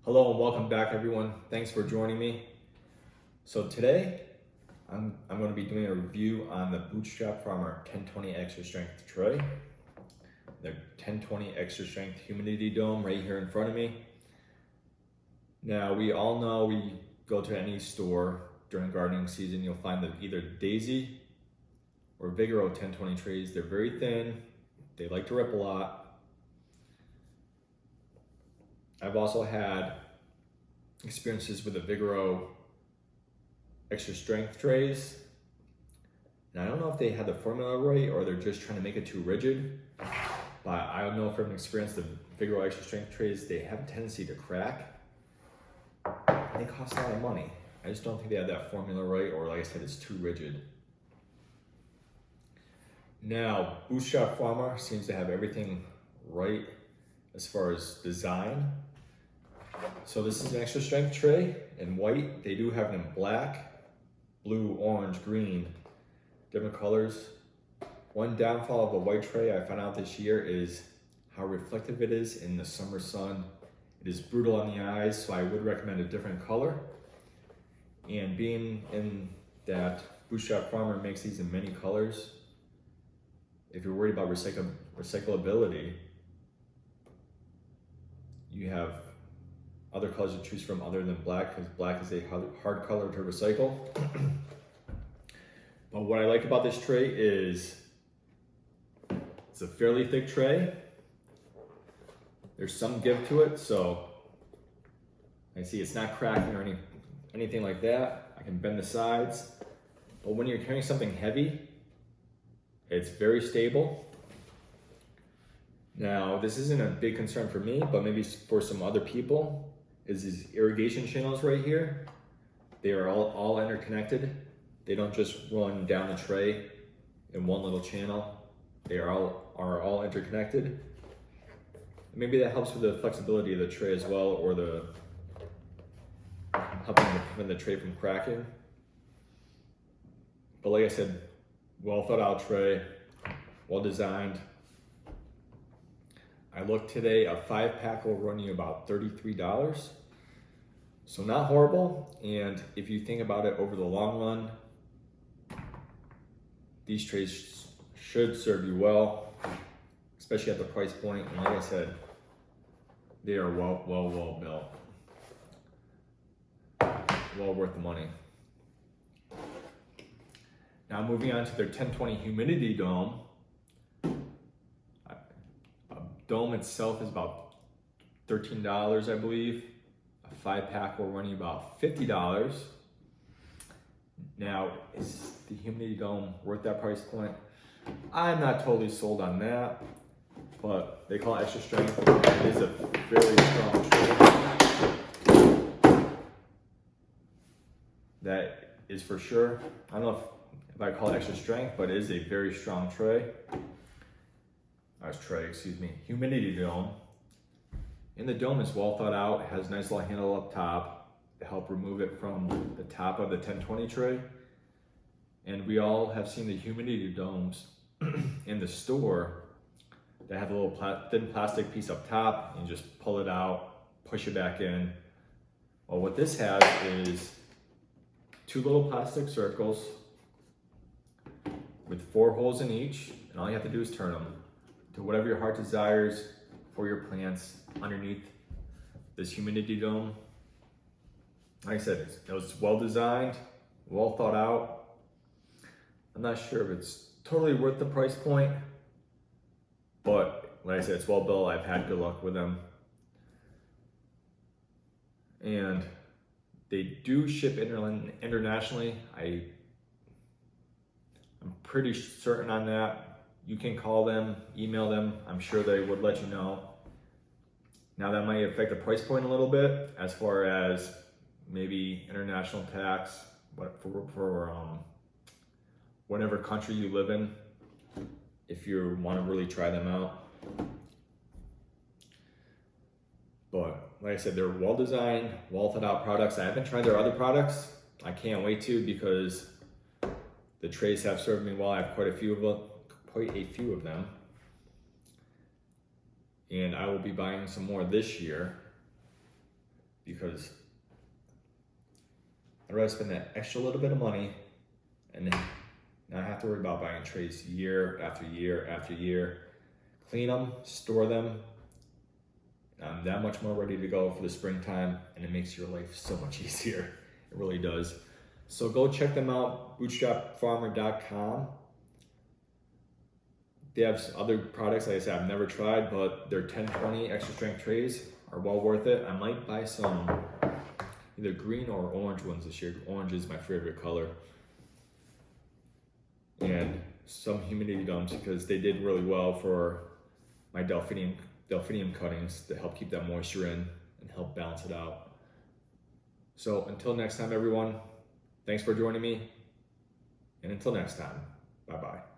Hello and welcome back everyone. Thanks for joining me. So today I'm going to be doing a review on the Bootstrap Farmer 1020 Extra Strength tray. The 1020 Extra Strength Humidity Dome right here in front of me. Now we all know we go to any store during gardening season, you'll find that either Daisy or Vigoro 1020 trays. They're very thin, they like to rip a lot. I've also had experiences with the Vigoro Extra Strength trays. And I don't know if they had the formula right or they're just trying to make it too rigid. But I know from experience the Vigoro Extra Strength trays, they have a tendency to crack. And they cost a lot of money. I just don't think they have that formula right, or like I said, it's too rigid. Now, Bootstrap Farmer seems to have everything right as far as design. So this is an extra strength tray in white. They do have it in black, blue, orange, green, different colors. One downfall of a white tray I found out this year is how reflective it is in the summer sun. It is brutal on the eyes, so I would recommend a different color. And being in that Bootstrap Farmer makes these in many colors, if you're worried about recyclability, you have other colors to choose from other than black, because black is a hard color to recycle. But what I like about this tray is it's a fairly thick tray. There's some give to it, so I see it's not cracking or anything like that. I can bend the sides. But when you're carrying something heavy, it's very stable. Now, this isn't a big concern for me, but maybe for some other people, is these irrigation channels right here. They are all interconnected. They don't just run down the tray in one little channel. They are all interconnected. Maybe that helps with the flexibility of the tray as well, or the helping to prevent the tray from cracking. But like I said, well thought out tray, well designed. I looked today, a 5-pack will run you about $33. So not horrible. And if you think about it over the long run, these trays should serve you well, especially at the price point. And like I said, they are well built. Well worth the money. Now moving on to their 1020 Humidity Dome. A dome itself is about $13, I believe. A 5-pack will run you about $50. Now, is the Humidity Dome worth that price point? I'm not totally sold on that, but they call it extra strength. It is a very strong tray. That is for sure. I don't know if I call it extra strength, but it is a very strong tray. Humidity Dome. And the dome is well thought out. It has a nice little handle up top to help remove it from the top of the 1020 tray. And we all have seen the humidity domes in the store that have a little thin plastic piece up top, and you just pull it out, push it back in. Well, what this has is 2 little plastic circles with 4 holes in each, and all you have to do is turn them to whatever your heart desires for your plants underneath this humidity dome. Like I said, it was well designed, well thought out. I'm not sure if it's totally worth the price point, but like I said, it's well built. I've had good luck with them. And they do ship internationally. I'm pretty certain on that. You can call them, email them. I'm sure they would let you know. Now that might affect the price point a little bit as far as maybe international tax, but for whatever country you live in, if you want to really try them out. But like I said, they're well designed, well thought out products. I haven't tried their other products. I can't wait to, because the trays have served me well. I have quite a few of them. And I will be buying some more this year. because I'd rather spend that extra little bit of money and then not have to worry about buying trays year after year after year. Clean them, store them. I'm that much more ready to go for the springtime, and it makes your life so much easier. It really does. So go check them out, bootstrapfarmer.com. They have other products, like I said, I've never tried, but their 1020 extra strength trays are well worth it. I might buy some either green or orange ones this year. Orange is my favorite color. And some humidity domes, because they did really well for my delphinium cuttings to help keep that moisture in and help balance it out. So until next time, everyone, thanks for joining me. And until next time, bye-bye.